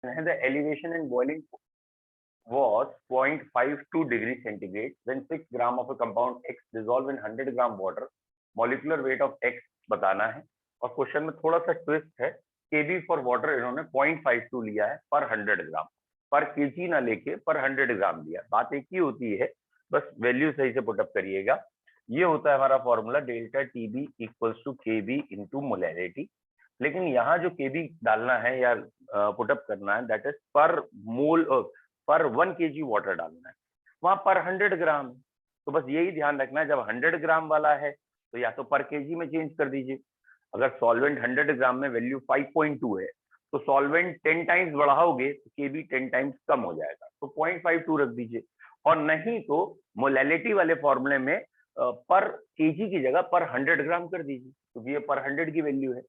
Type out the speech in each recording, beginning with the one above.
The elevation and boiling was 0.52 degree centigrade when 6 gram of a compound X dissolve in 100 gram water. Molecular weight of X बताना है और question में थोड़ा सा twist है. Kb for water इन्होंने 0.52 लिया है पर 100 ग्राम, पर केजी ना लेके पर 100 ग्राम लिया. बात एक ही होती है, बस वैल्यू सही से पुटअप करिएगा. ये होता है हमारा formula delta TB equals to KB into molarity. लेकिन यहाँ जो केबी डालना है या पुटअप करना है दैट इज पर मोल पर 1 केजी वाटर डालना है, वहां पर 100 ग्राम. तो बस यही ध्यान रखना है, जब 100 ग्राम वाला है तो या तो पर केजी में चेंज कर दीजिए. अगर सॉल्वेंट 100 ग्राम में वैल्यू 5.2 है तो सॉल्वेंट 10 टाइम्स बढ़ाओगे तो केबी 10 टाइम्स कम हो जाएगा, तो 0.52 रख दीजिए. और नहीं तो मोलैलिटी वाले फॉर्मूले में पर केजी की जगह पर 100 ग्राम कर दीजिए, क्योंकि ये पर 100 की वैल्यू है.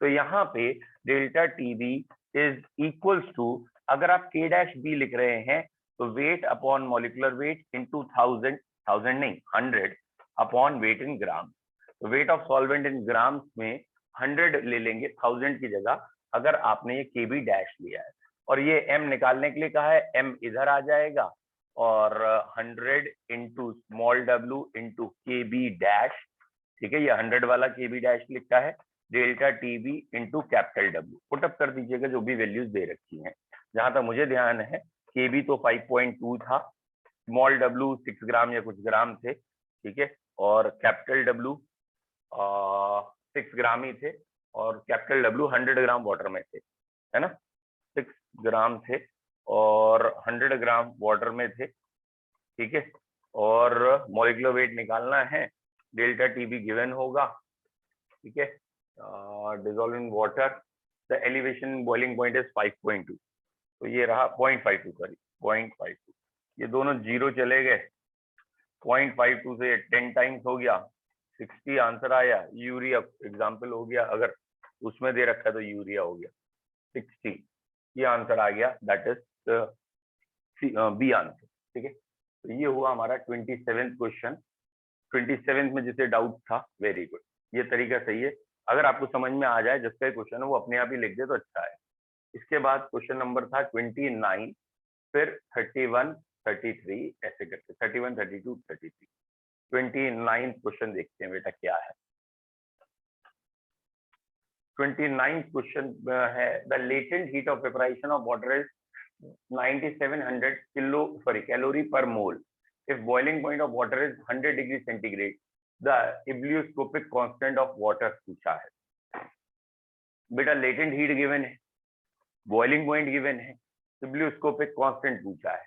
तो यहाँ पे delta TB is equals to, अगर आप के डैश बी लिख रहे हैं तो weight upon molecular weight into 1000 नहीं 100 अपॉन वेट इन ग्राम. तो weight of solvent in gram में 100 ले लेंगे 1000 की जगह, अगर आपने ये केबी डैश लिया है. और ये एम निकालने के लिए कहा है, एम इधर आ जाएगा और 100 इंटू स्मॉल डब्ल्यू इंटू केबी डैश. ठीक है, ये 100 वाला केबी डैश लिखा है, delta TB into capital W. Put up कर दीजिएगा जो भी वैल्यूज दे रखी हैं. जहां तक मुझे ध्यान है केबी तो 5.2 था, स्मॉल डब्ल्यू 6 ग्राम या कुछ ग्राम थे. ठीक है, और कैपिटल डब्ल्यू 6 ग्राम ही थे, और कैपिटल डब्ल्यू 100 ग्राम वाटर में थे, है ना. 6 ग्राम थे और 100 ग्राम वाटर में थे. ठीक है, और मॉलिक्यूलर वेट निकालना है, डेल्टा टीबी गिवन होगा. ठीक है, dissolve in water, the elevation boiling point is 5.2, तो ये रहा 0.52, सॉरी 0.52. ये दोनों जीरो चले गए, 0.52 से 10 टाइम्स हो गया, 60 आंसर आया. यूरिया एग्जाम्पल हो गया, अगर उसमें दे रखा है तो यूरिया हो गया 60, ये आंसर आ गया, दैट इज बी आंसर. ठीक है, तो ये हुआ हमारा 27th क्वेश्चन. 27th में जिसे डाउट था, वेरी गुड, ये तरीका सही है. अगर आपको समझ में आ जाए जिसका क्वेश्चन है वो अपने आप ही लिख दे तो अच्छा है. इसके बाद क्वेश्चन नंबर था 29, फिर 31, 33, ऐसे करके 31, 32, 33. 29 क्वेश्चन देखते हैं बेटा क्या है. 29 क्वेश्चन है, the latent heat of vaporisation of water is 9700 calorie per mole. if boiling point of water is 100 degree centigrade, the ebullioscopic constant of water पूछा है. बेटा लेटेंट हीट गिवन है, बॉइलिंग पॉइंट गिवन है, ebullioscopic constant पूछा है.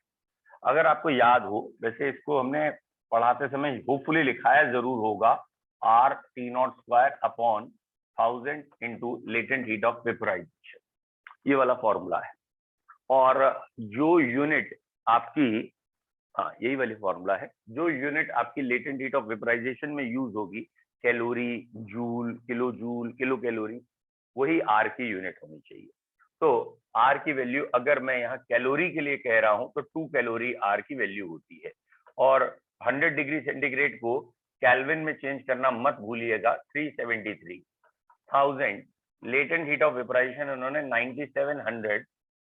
अगर आपको याद हो, वैसे इसको हमने पढ़ाते समय होपफुली लिखाया जरूर होगा, R T not square upon 1000 into latent heat of vaporisation, ये वाला फॉर्मूला है. और जो यूनिट आपकी, हाँ यही वाली फॉर्मूला है, जो यूनिट आपकी लेटेंट हीट ऑफ वेपराइजेशन में यूज होगी, calorie, joule, kilo joule, kilo calorie, वही आर की यूनिट होनी चाहिए. तो आर की वैल्यू अगर मैं यहाँ कैलोरी के लिए कह रहा हूं तो 2 कैलोरी आर की वैल्यू होती है. और 100 डिग्री सेंटीग्रेड को केल्विन में चेंज करना मत भूलिएगा, 373,000 लेटेंट हीट ऑफ वेपराइजेशन उन्होंने 9700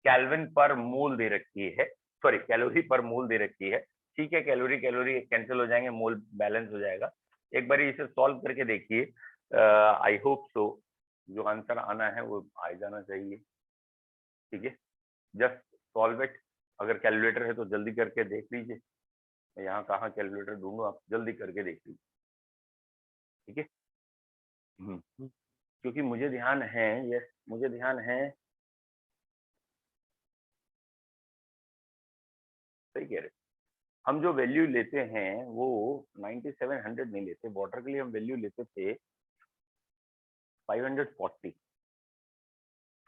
केल्विन पर मोल दे रखी है, सॉरी कैलोरी पर मोल दे रखी है. ठीक है, कैलोरी कैलोरी कैंसिल हो जाएंगे, मोल बैलेंस हो जाएगा. एक बार इसे सॉल्व करके देखिए, आई होप सो जो आंसर आना है वो आ जाना चाहिए. ठीक है, जस्ट सॉल्व इट. अगर कैलकुलेटर है तो जल्दी करके देख लीजिए, मैं यहाँ कहाँ कैलकुलेटर ढूंढूं, आप जल्दी करके देख लीजिए. ठीक है, क्योंकि मुझे ध्यान है, यस मुझे ध्यान है, सही कह रहे. हम जो वैल्यू लेते हैं वो 9700 नहीं लेते, वाटर के लिए हम वैल्यू लेते थे 540,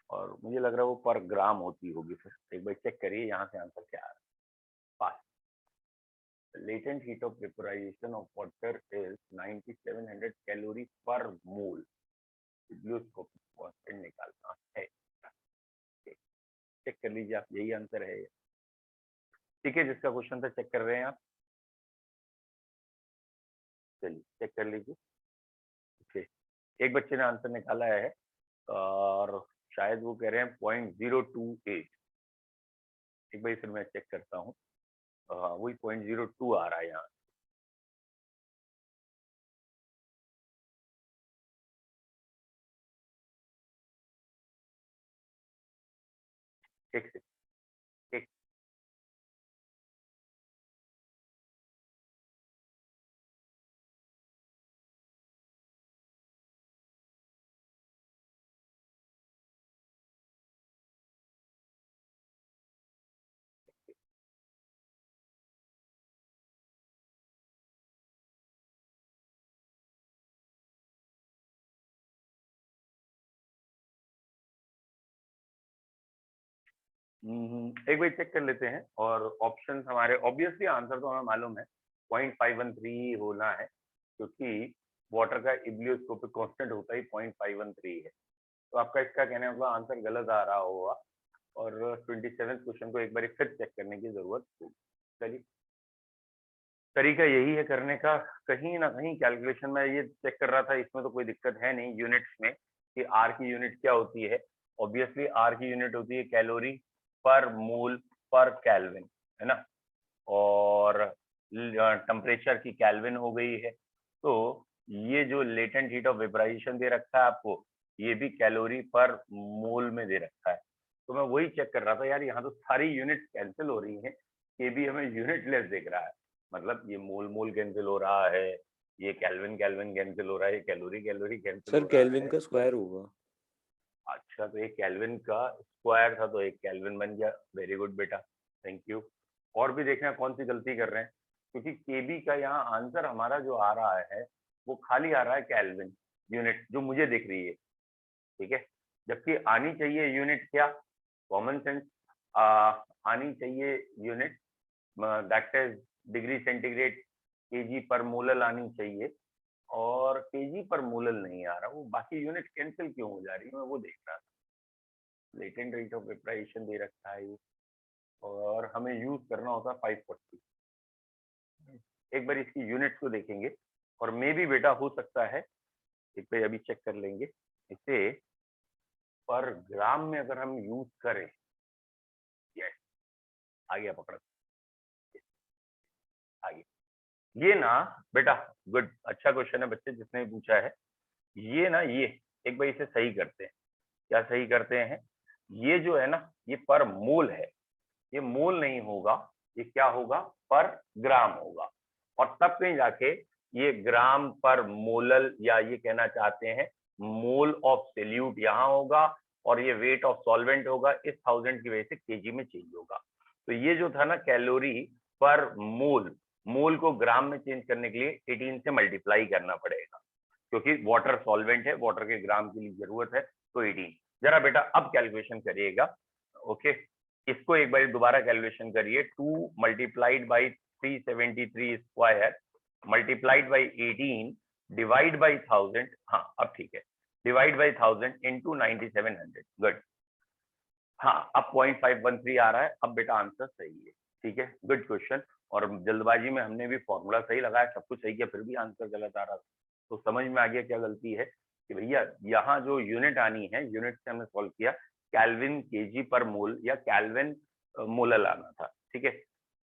और मुझे लग रहा है वो पर ग्राम होती होगी. फिर एक बार चेक करिए यहाँ से आंसर क्या आ रहा है. पास, latent heat of vaporization of water is 9700 calorie per mole. ebullioscopic constant निकालना है, चेक कर लीजिए आप, यही आंसर है. ठीक है, जिसका क्वेश्चन था चेक कर रहे हैं आप, चलिए चेक कर लीजिए. ओके, एक बच्चे ने आंसर निकाला है और शायद वो कह रहे हैं 0.028, एक बार फिर मैं चेक करता हूँ, वही 0.02 आ रहा है यहाँ। एक से एक एक बार चेक कर लेते हैं। और ऑप्शन हमारे ऑब्वियसली आंसर तो हमें मालूम है 0.513 होना है, क्योंकि वाटर का इब्लियोस्कोपिक कांस्टेंट होता ही 0.513 है। तो आपका इसका कहने का आंसर गलत आ रहा होगा और 27 क्वेश्चन को एक बार फिर चेक करने की जरूरत होगी। चलिए, तरीका यही है करने का। कहीं ना कहीं कैलकुलेशन में ये चेक कर रहा था, इसमें तो कोई दिक्कत है नहीं यूनिट्स में कि आर की यूनिट क्या होती है। ऑब्वियसली आर की यूनिट होती है कैलोरी पर मोल पर केल्विन, है ना। और टेम्परेचर की केल्विन हो गई है। तो ये जो लेटेंट हीट ऑफ वेपराइजेशन दे रखा है आपको, ये भी कैलोरी पर मोल में दे रखा है। तो मैं वही चेक कर रहा था यार, यहाँ तो सारी यूनिट कैंसिल हो रही हैं, ये भी हमें यूनिट लेस दिख रहा है। मतलब ये मोल मोल कैंसिल हो रहा है, ये केल्विन केल्विन कैंसिल हो रहा है, ये कैलोरी कैलोरी कैंसिल हो सर रहा केल्विन है। का स्क्वायर होगा। अच्छा, तो एक केल्विन का स्क्वायर था तो एक केल्विन बन गया। वेरी गुड बेटा, थैंक यू। और भी देखना कौन सी गलती कर रहे हैं, क्योंकि केबी का यहाँ आंसर हमारा जो आ रहा है वो खाली आ रहा है केल्विन यूनिट, जो मुझे दिख रही है, ठीक है। जबकि आनी चाहिए यूनिट क्या, कॉमन सेंस आनी चाहिए unit, that is degree centigrade KG पर मोलल आनी चाहिए। और केजी पर मोलल नहीं आ रहा, वो बाकी यूनिट कैंसिल क्यों हो जा रही है, मैं वो देख रहा था। लेटेंट रेट ऑफ वेपराइजेशन दे रखा है और हमें यूज करना होता है 540। एक बार इसकी यूनिट्स को देखेंगे और मे भी बेटा हो सकता है, एक बार अभी चेक कर लेंगे इसे, पर ग्राम में अगर हम यूज करें, यस आ गया पकड़, आ गया ये ना बेटा। गुड, अच्छा क्वेश्चन है बच्चे जिसने पूछा है। ये ना, ये एक बार इसे सही करते हैं। क्या सही करते हैं, ये जो है ना ये पर मोल है, ये मोल नहीं होगा, ये क्या होगा, पर ग्राम होगा। और तब कहीं जाके ये ग्राम पर मोलल, या ये कहना चाहते हैं मोल ऑफ सोल्यूट यहाँ होगा, और ये वेट ऑफ सॉल्वेंट होगा, इस 1000 की वजह से केजी में चेंज होगा। तो ये जो था ना कैलोरी पर मोल, मोल को ग्राम में चेंज करने के लिए 18 से मल्टीप्लाई करना पड़ेगा, क्योंकि वाटर सॉल्वेंट है, वाटर के ग्राम की जरूरत है, तो 18। जरा बेटा अब कैलकुलेशन करिएगा, ओके। इसको एक बार दोबारा कैलकुलेशन करिए, 2 multiplied by 373 square multiplied by 18 divide by 1000, हाँ अब ठीक है, डिवाइड बाई 1000 इंटू 9700। गुड, हाँ अब 0.513 आ रहा है। अब बेटा आंसर सही है, ठीक है, गुड क्वेश्चन। और जल्दबाजी में हमने भी फॉर्मूला सही लगाया, सब कुछ सही किया, फिर भी आंसर गलत आ रहा था। तो समझ में आ गया क्या गलती है, कि भैया यहाँ जो यूनिट आनी है, यूनिट से हमने सॉल्व किया, कैल्विन केजी पर मोल या कैल्विन मोलल आना था, ठीक है।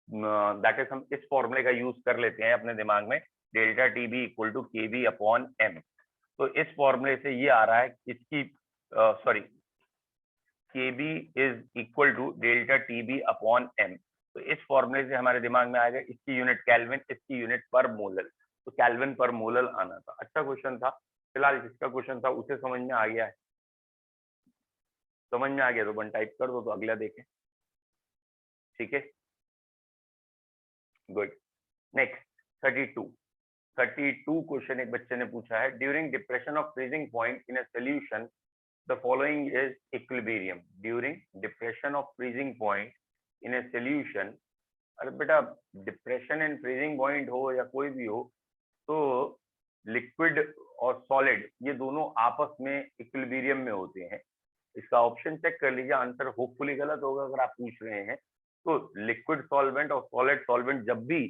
दैट इज हम इस फॉर्मूले का यूज कर लेते हैं अपने दिमाग में, delta T B equal to K B upon M. तो इस फॉर्मूले से ये आ रहा है, इसकी sorry Kb is equal to delta Tb upon m। तो इस फॉर्मूले से हमारे दिमाग में आएगा इसकी यूनिट केल्विन, इसकी यूनिट पर मोलल, तो केल्विन पर मोलल आना था। अच्छा क्वेश्चन था, फिलहाल जिसका क्वेश्चन था उसे समझ में आ गया है, समझ में आ गया तो 1 टाइप कर दो, तो अगला देखें, ठीक है, गुड। नेक्स्ट 32 क्वेश्चन एक बच्चे ने पूछा है, during depression of freezing point in a solution the following is equilibrium during depression of freezing point in a solution। अरे बेटा डिप्रेशन एंड फ्रीजिंग पॉइंट हो या कोई भी हो, तो लिक्विड और सॉलिड ये दोनों आपस में इक्विलिब्रियम में होते हैं। इसका ऑप्शन चेक कर लीजिए, आंसर होपफुली गलत होगा अगर आप पूछ रहे हैं। तो लिक्विड सॉल्वेंट और सॉलिड सॉल्वेंट जब भी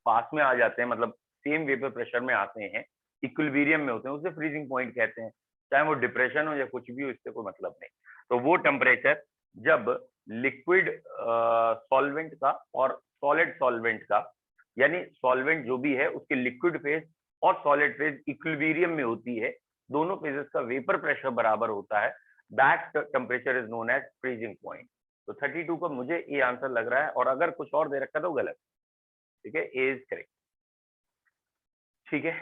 पास में आ जाते हैं, मतलब सेम वेपर प्रेशर में आते हैं, इक्विलिब्रियम में होते हैं, उसे फ्रीजिंग पॉइंट कहते हैं। चाहे वो डिप्रेशन हो या कुछ भी हो, इससे कोई मतलब नहीं। तो वो टेम्परेचर जब लिक्विड सॉल्वेंट का और सॉलिड सॉल्वेंट का, यानी सॉल्वेंट जो भी है उसके लिक्विड फेज और सॉलिड फेज इक्विलिब्रियम में होती है, दोनों फेजेस का वेपर प्रेशर बराबर होता है, that temperature is known as freezing point. तो 32 का मुझे ये आंसर लग रहा है, और अगर कुछ और दे रखा तो गलत। ठीक है, ए इज करेक्ट। ठीक है,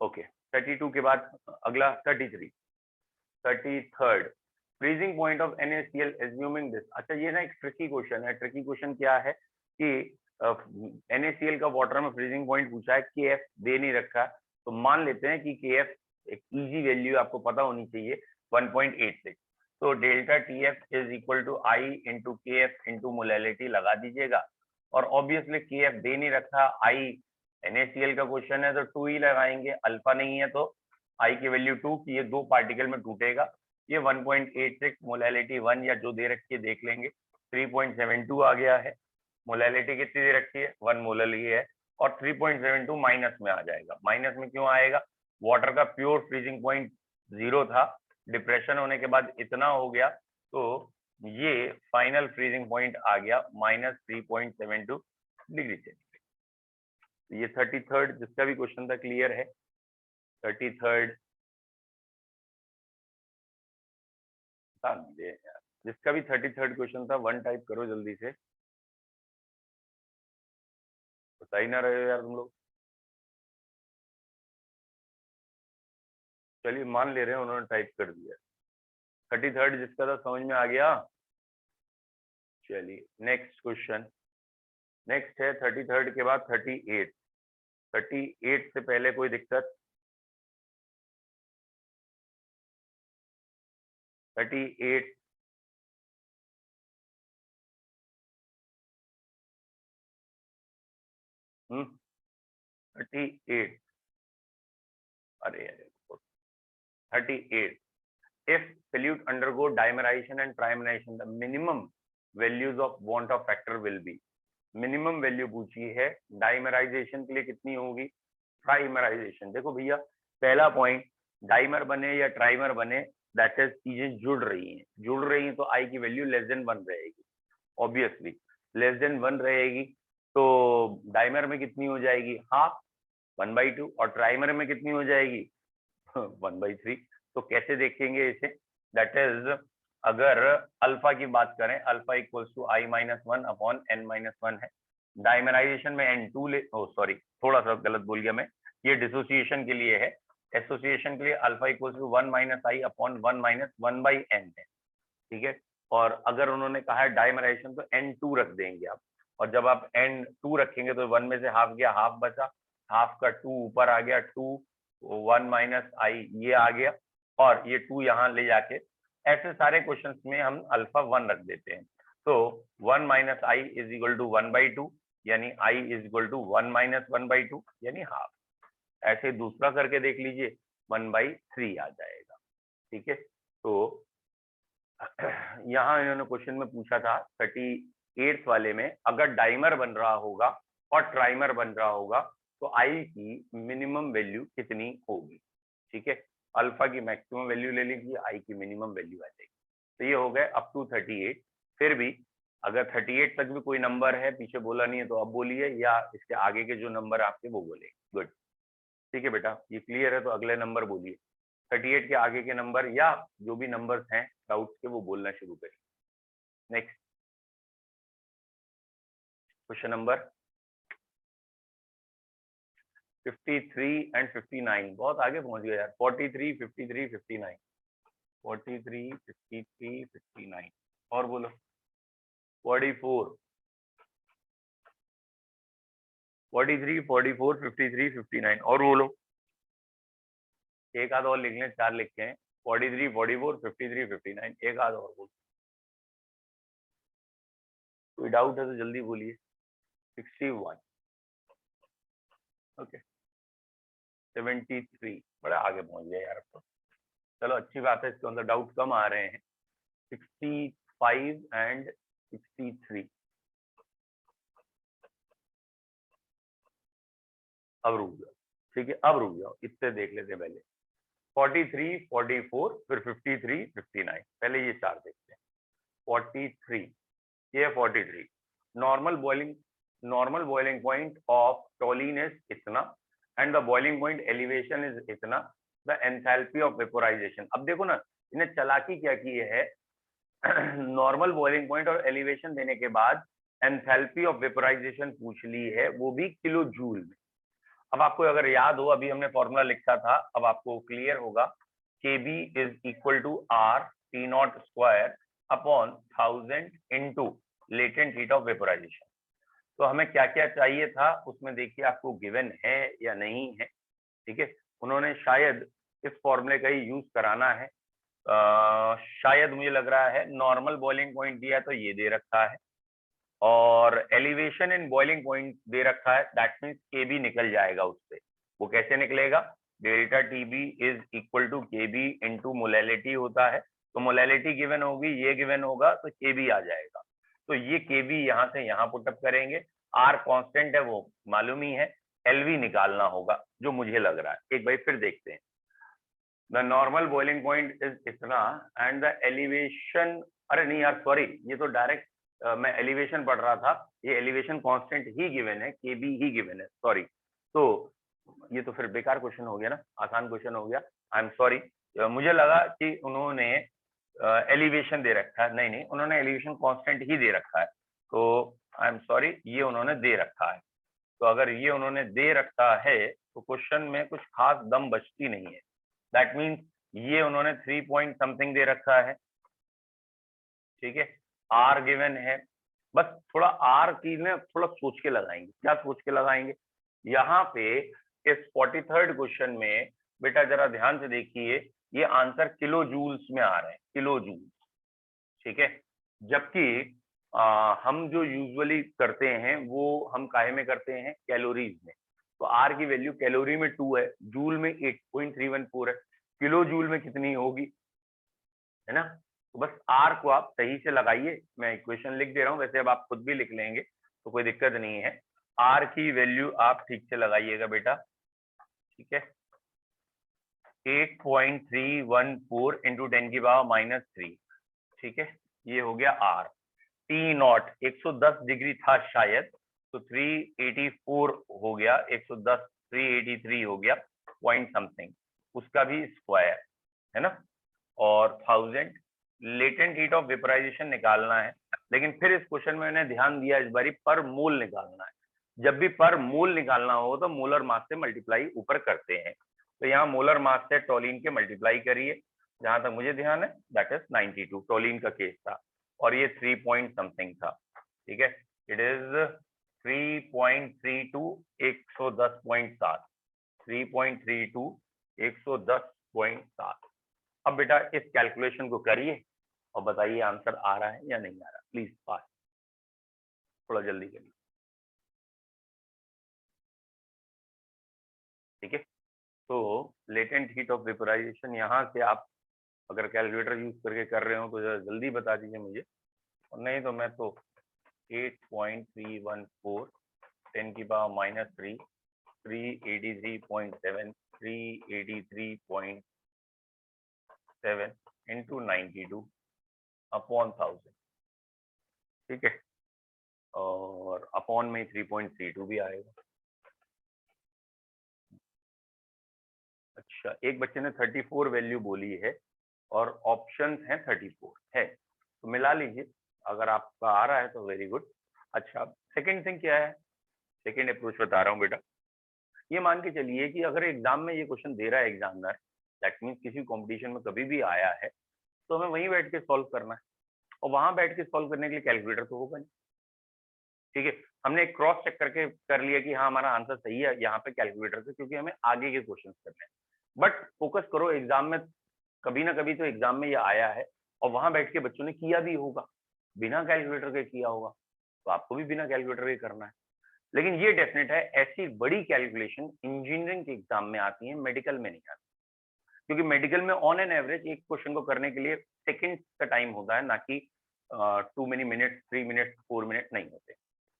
ओके। 32 के बाद अगला 33, 33rd, freezing point of NaCl assuming this. अच्छा, ये ना एक ट्रिकी क्वेश्चन है। ट्रिकी क्वेश्चन क्या है कि NaCl का वाटर में फ्रीजिंग पॉइंट पूछा है, Kf दे नहीं रखा, तो मान लेते हैं कि Kf एक इजी वैल्यू आपको पता होनी चाहिए 1.86। तो delta TF is equal to I into KF into molality लगा दीजिएगा, और ऑब्वियसली KF दे नहीं रखा, I NaCl का क्वेश्चन है तो 2 ही लगाएंगे, अल्फा नहीं है तो I की वैल्यू 2 की, ये दो पार्टिकल में टूटेगा, ये 1.86 मोलैलिटी 1 या जो दे रखी है देख लेंगे, 3.72 आ गया है। मोलैलिटी कितनी दे रखी है, 1 मोलल ही है, और 3.72 माइनस में आ जाएगा। माइनस में क्यों आएगा, वाटर का प्योर फ्रीजिंग पॉइंट 0 था, डिप्रेशन होने के बाद इतना हो गया, तो ये फाइनल फ्रीजिंग पॉइंट आ गया -3.72 डिग्री सेंटीग्रेड। ये 33rd जिसका भी क्वेश्चन था क्लियर है। 33rd जिसका भी 33rd क्वेश्चन था 1 टाइप करो जल्दी से, बता ही ना रहे हो यार तुम लोग। चलिए मान ले रहे हैं उन्होंने टाइप कर दिया। 33rd जिसका था समझ में आ गया। चलिए नेक्स्ट क्वेश्चन, नेक्स्ट है 33rd के बाद 38। 38 से पहले कोई दिक्कत? 38 38 अरे अरे 38, if solute undergo dimerization and trimerization, the minimum values of want of factor will be। Minimum value पूछी है, डाइमराइजेशन के लिए कितनी होगी, ट्राइमराइजेशन। देखो भैया, पहला पॉइंट, डाइमर बने या ट्राइमर बने, दैट इज चीजें जुड़ रही हैं तो आई की वैल्यू लेस देन 1 रहेगी, ऑब्वियसली लेस देन 1 रहेगी, तो डाइमर में कितनी हो जाएगी, हाफ 1/2, और ट्राइमर में कितनी हो जाएगी 1/3। तो कैसे देखेंगे इसे, दैट इज अगर अल्फा की बात करें, alpha equals to I-1 upon N-1 है, डाइमराइजेशन में N2 ले, सॉरी थोड़ा सा गलत बोल गया मैं, ये डिसोसिएशन के लिए है, एसोसिएशन के लिए alpha equals to 1 - I upon 1 - 1/n है। ठीक है, और अगर उन्होंने कहा है डाइमराइजेशन तो N2 रख देंगे आप, और जब आप N2 रखेंगे तो 1 में से हाफ गया, हाफ बचा, हाफ का 2 ऊपर आ गया, 2 1 - I ये आ गया, और ये 2 यहाँ ले जाके, ऐसे सारे क्वेश्चंस में हम अल्फा 1 रख देते हैं। तो 1 - I इज इक्वल टू 1/2, यानी I इज इक्वल टू 1 - 1/2 यानी हाफ। ऐसे दूसरा करके देख लीजिए, 1/3 आ जाएगा। ठीक है, तो यहाँ इन्होंने क्वेश्चन में पूछा था 38 वाले में, अगर डाइमर बन रहा होगा और ट्राइमर बन रहा होगा तो आई की मिनिमम वैल्यू कितनी होगी। ठीक है, अल्फा की मैक्सिमम वैल्यू ले लीजिए, आई की मिनिमम वैल्यू आ जाएगी। तो ये हो गए अप टू 38। फिर भी अगर 38 तक भी कोई नंबर है, पीछे बोला नहीं है तो अब बोलिए, या इसके आगे के जो नंबर आपके वो बोले। गुड, ठीक है बेटा, ये क्लियर है तो अगले नंबर बोलिए। 38 के आगे के नंबर या जो भी नंबर्स हैं डाउट्स के वो बोलना शुरू करिए। नेक्स्ट क्वेश्चन नंबर 53 एंड 59, बहुत आगे पहुंच गए यार। 43, 53, 59, 43, 53, 59, और बोलो 44, 43, 44, 53, 59, और बोलो, एक आध और लिख लें, 4 लिखे हैं, 43, 44, 53, 59, एक आध और बोलो। कोई डाउट है तो जल्दी बोलिए। 61, ओके, 73, बड़ा आगे पहुंच गया यार अब तो। चलो अच्छी बात है, इसके अंदर डाउट कम आ रहे हैं। 65 एंड 63, अब रुक जाओ। ठीक है, अब रुक जाओ, इससे देख लेते हैं पहले। 43, 44, फिर 53, 59, पहले ये 4 देखते हैं। 43, ये 43। Normal boiling point of toluene is इतना and the boiling point elevation is इतना, द एंथैल्पी ऑफ वेपोराइजेशन। अब देखो ना, इन्हें चालाकी क्या की है, नॉर्मल बॉइलिंग पॉइंट और एलिवेशन देने के बाद एंथैल्पी ऑफ वेपोराइजेशन पूछ ली है, वो भी किलो जूल में। अब आपको अगर याद हो, अभी हमने फॉर्मूला लिखा था, अब आपको क्लियर होगा, Kb is equal to R T not square upon 1000 into latent heat of vaporisation. तो हमें क्या क्या चाहिए था उसमें देखिए, आपको गिवन है या नहीं है, ठीक है। उन्होंने शायद इस फॉर्मूले का ही यूज कराना है, शायद मुझे लग रहा है नॉर्मल बॉइलिंग पॉइंट दिया तो ये दे रखा है, और एलिवेशन इन बॉइलिंग पॉइंट दे रखा है, दैट मीन्स Kb निकल जाएगा उससे। वो कैसे निकलेगा, delta Tb is equal to Kb into molality होता है, तो मोलैलिटी गिवन होगी, ये गिवन होगा, तो Kb आ जाएगा। तो ये Kb यहाँ से यहाँ पुटअप करेंगे, R कांस्टेंट है वो मालूम ही है, LV निकालना होगा जो मुझे लग रहा है। एक बार फिर देखते हैं, the normal boiling point is इतना एंड द एलिवेशन, अरे नहीं यार सॉरी, ये तो डायरेक्ट मैं एलिवेशन पढ़ रहा था, ये एलिवेशन कांस्टेंट ही गिवन है, Kb ही गिवन है, सॉरी। तो ये तो फिर बेकार क्वेश्चन हो गया ना, आसान क्वेश्चन हो गया, आई एम सॉरी। मुझे लगा कि उन्होंने एलिवेशन दे रखा है, नहीं नहीं, उन्होंने एलिवेशन कांस्टेंट ही दे रखा है, तो आई एम सॉरी, ये उन्होंने दे रखा है। तो अगर ये उन्होंने दे रखा है तो क्वेश्चन में कुछ खास दम बचती नहीं है, दैट मीन्स ये उन्होंने 3 पॉइंट समथिंग दे रखा है, ठीक है, आर गिवन है। बस थोड़ा आर की में थोड़ा सोच के लगाएंगे, क्या सोच के लगाएंगे, यहाँ पे इस 43rd क्वेश्चन में बेटा जरा ध्यान से देखिए, ये आंसर किलो जूल्स में आ रहे हैं, किलो जूल्स, ठीक है। जबकि हम जो यूजुअली करते हैं वो हम काहे में करते हैं, कैलोरीज में। तो आर की वैल्यू कैलोरी में 2 है, जूल में 8.314 है, किलो जूल में कितनी होगी, है ना। तो बस आर को आप सही से लगाइए, मैं इक्वेशन लिख दे रहा हूँ, वैसे अब आप खुद भी लिख लेंगे तो कोई दिक्कत नहीं है। आर की वैल्यू आप ठीक से लगाइएगा बेटा, ठीक है, 8.314 इंटू 10 की पावर -3, ठीक है, ये हो गया आर। टी नॉट 110 डिग्री था शायद, तो 384 हो गया, 110 383 हो गया पॉइंट समथिंग, उसका भी स्क्वायर, है ना, और 1000 लेटेंट हीट ऑफ वेपोराइजेशन निकालना है। लेकिन फिर इस क्वेश्चन में मैंने ध्यान दिया इस बारी पर मोल निकालना है, जब भी पर मोल निकालना हो तो मोलर मास से मल्टीप्लाई ऊपर करते हैं, तो यहाँ मोलर मास से टोलिन के मल्टीप्लाई करिए, जहां तक मुझे ध्यान है दैट इज 92, टोलिन का केस था, और ये 3 पॉइंट समथिंग था, ठीक है, इट इज 3.32 110.7, 3.32 110.7। अब बेटा इस कैलकुलेशन को करिए और बताइए आंसर आ रहा है या नहीं आ रहा, प्लीज पास, थोड़ा जल्दी करिए, ठीक है। तो लेटेंट हीट ऑफ वेपोराइजेशन यहाँ से आप अगर कैलकुलेटर यूज करके कर रहे हो तो जरा जल्दी बता दीजिए मुझे, और नहीं तो मैं तो 8.314 10 की पावर -3 383.7 383.7 इंटू 92 अपॉन 1000, ठीक है, और अपॉन में 3.32 भी आएगा। अच्छा, एक बच्चे ने 34 वैल्यू बोली है और ऑप्शंस हैं 34 है, तो मिला लीजिए, अगर आपका आ रहा है तो वेरी गुड। अच्छा, सेकंड थिंग क्या है, सेकंड अप्रोच बता रहा हूँ बेटा, ये मान के चलिए कि अगर एग्जाम में ये क्वेश्चन दे रहा है एग्जामिनर, दैट मीन्स किसी कंपटीशन में कभी भी आया है, तो हमें वहीं बैठ के सॉल्व करना है, और वहां बैठ के सॉल्व करने के लिए कैलकुलेटर तो होगा नहीं, ठीक है। हमने एक क्रॉस चेक करके कर लिया कि हाँ हमारा आंसर सही है यहाँ पे कैलकुलेटर से, क्योंकि हमें आगे के क्वेश्चन करने हैं। बट फोकस करो, एग्जाम में कभी ना कभी तो एग्जाम में ये आया है और वहां बैठ के बच्चों ने किया भी होगा, बिना कैलकुलेटर के किया होगा, तो आपको भी बिना कैलकुलेटर के करना है। लेकिन ये डेफिनेट है, ऐसी बड़ी कैलकुलेशन इंजीनियरिंग के एग्जाम में आती है, मेडिकल में नहीं आती, क्योंकि मेडिकल में ऑन एन एवरेज एक क्वेश्चन को करने के लिए सेकंड का टाइम होता है, ना कि 2 मिनट 3 मिनट 4 मिनट नहीं होते।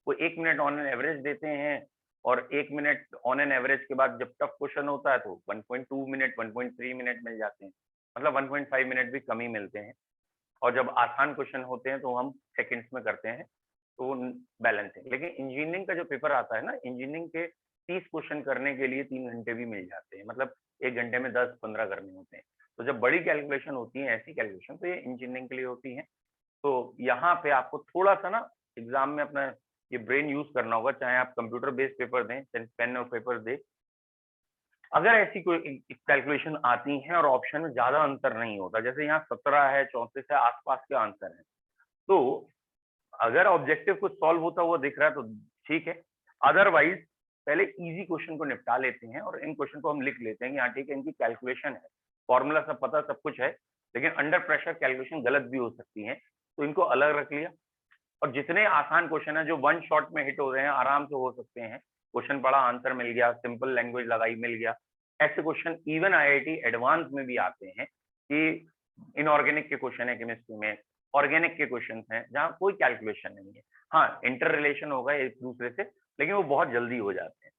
वो 1 मिनट ऑन एन एवरेज देते हैं, और 1 मिनट ऑन एन एवरेज के बाद जब टफ क्वेश्चन होता है तो 1.2 मिनट 1.3 मिनट मिल जाते हैं, मतलब 1.5 मिनट भी कम ही मिलते हैं। और जब आसान क्वेश्चन होते हैं तो हम सेकंड्स में करते हैं, तो बैलेंसिंग। लेकिन इंजीनियरिंग का जो पेपर आता है ना, इंजीनियरिंग के 30 क्वेश्चन करने के लिए 3 घंटे भी मिल जाते हैं, मतलब 1 घंटे में 10-15 करने होते हैं। तो जब बड़ी कैलकुलेशन होती है, ऐसी कैलकुलेशन, तो ये इंजीनियरिंग के लिए होती है। तो यहाँ पे आपको थोड़ा सा ना एग्जाम में अपना ये ब्रेन यूज करना होगा, चाहे आप कंप्यूटर बेस्ड पेपर दें, चाहे पेन और पेपर दें। अगर ऐसी कोई कैलकुलेशन आती है और ऑप्शन में ज्यादा अंतर नहीं होता, जैसे यहाँ 17 है, 34 है, आसपास के आंसर है, तो अगर ऑब्जेक्टिव कुछ सॉल्व होता हुआ दिख रहा है तो ठीक है, अदरवाइज पहले इजी क्वेश्चन को निपटा लेते हैं और इन क्वेश्चन को हम लिख लेते हैं कि हाँ ठीक है, इनकी कैलकुलेशन है, फॉर्मूला सब पता, सब कुछ है, लेकिन अंडर प्रेशर कैलकुलेशन गलत भी हो सकती है, तो इनको अलग रख लिया। और जितने आसान क्वेश्चन है जो वन शॉट में हिट हो रहे हैं, आराम से हो सकते हैं, क्वेश्चन पढ़ा, आंसर मिल गया, सिंपल लैंग्वेज लगाई, मिल गया, ऐसे क्वेश्चन इवन आईआईटी एडवांस में भी आते हैं कि इनऑर्गेनिक के क्वेश्चन है केमिस्ट्री में, ऑर्गेनिक के क्वेश्चन हैं जहाँ कोई कैलकुलेशन नहीं है, हाँ इंटर रिलेशन होगा एक दूसरे से, लेकिन वो बहुत जल्दी हो जाते हैं।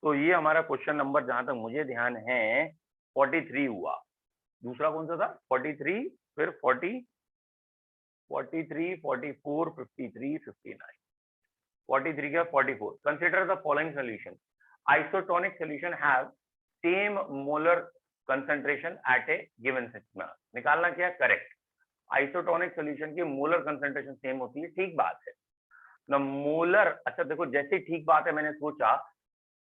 तो ये हमारा क्वेश्चन नंबर जहां तक मुझे ध्यान है 43 हुआ। दूसरा कौन सा था? 43, फिर 40, 43, 44, 53, 59, 43 का 44। Consider the following solution, isotonic solution have same molar concentration at a given system। निकालना क्या? करेक्ट। आइसोटोनिक सॉल्यूशन की मोलर कंसंट्रेशन सेम होती है, ठीक बात है ना। मोलर, अच्छा देखो, जैसे ठीक बात है, मैंने सोचा,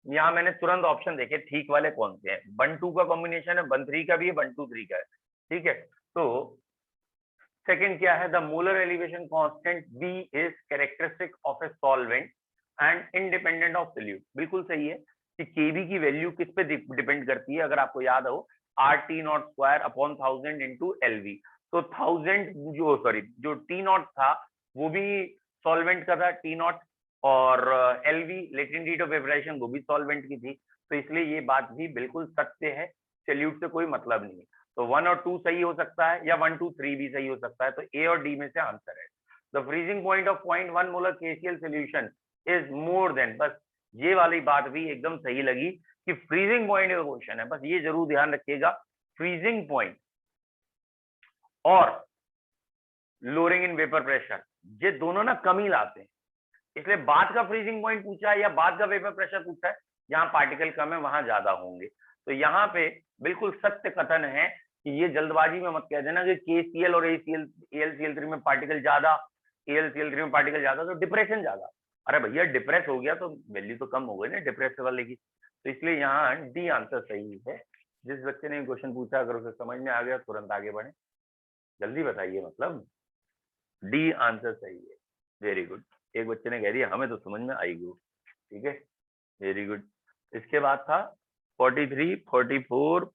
यहाँ मैंने तुरंत ऑप्शन देखे ठीक वाले कौन से हैं। 1-2 का कॉम्बिनेशन है, 1-3 का भी है, 1-2-3 का है, ठीक है। तो सेकंड क्या है? The molar elevation constant b is characteristic of a solvent and independent of solute. बिल्कुल सही है कि केबी की वैल्यू किस पे डिपेंड करती है, अगर आपको याद हो, RT0² अपॉन 1000 इंटू LV। तो 1000 जो T0 था वो भी सॉल्वेंट का था, T0, और LV latent heat of vaporisation वो भी सॉल्वेंट की थी। तो इसलिए ये बात भी बिल्कुल सत्य है, सॉल्यूट से कोई मतलब नहीं। तो 1 और 2 सही हो सकता है, या 1, 2, 3 भी सही हो सकता है। तो ए और डी में से आंसर है। The freezing point of 0.1 molar KCl solution is more than, बस ये वाली बात भी एकदम सही लगी कि फ्रीजिंग पॉइंट का क्वेश्चन है, बस ये जरूर ध्यान रखिएगा, फ्रीजिंग पॉइंट और लोअरिंग इन वेपर प्रेशर, ये दोनों ना कम ही लाते हैं। इसलिए बाद का फ्रीजिंग पॉइंट पूछा है या बाद का वेपर प्रेशर पूछा है, जहां पार्टिकल कम है वहां ज्यादा होंगे। तो यहाँ पे बिल्कुल सत्य कथन है कि ये जल्दबाजी में मत कह देना कि KCl और AlCl3 में पार्टिकल ज्यादा, AlCl3 में पार्टिकल ज्यादा तो डिप्रेशन ज्यादा। अरे भैया डिप्रेस हो गया तो वैल्यू तो कम हो गई ना डिप्रेस वाले की। तो इसलिए यहाँ डी आंसर सही है। जिस बच्चे ने क्वेश्चन पूछा, अगर उसे समझ में आ गया, तुरंत आगे बढ़े, जल्दी बताइए, मतलब डी आंसर सही है। Very good. एक बच्चे ने कह दिया हमें तो समझ में आई गई, ठीक है, वेरी गुड। इसके बाद था 43, 44,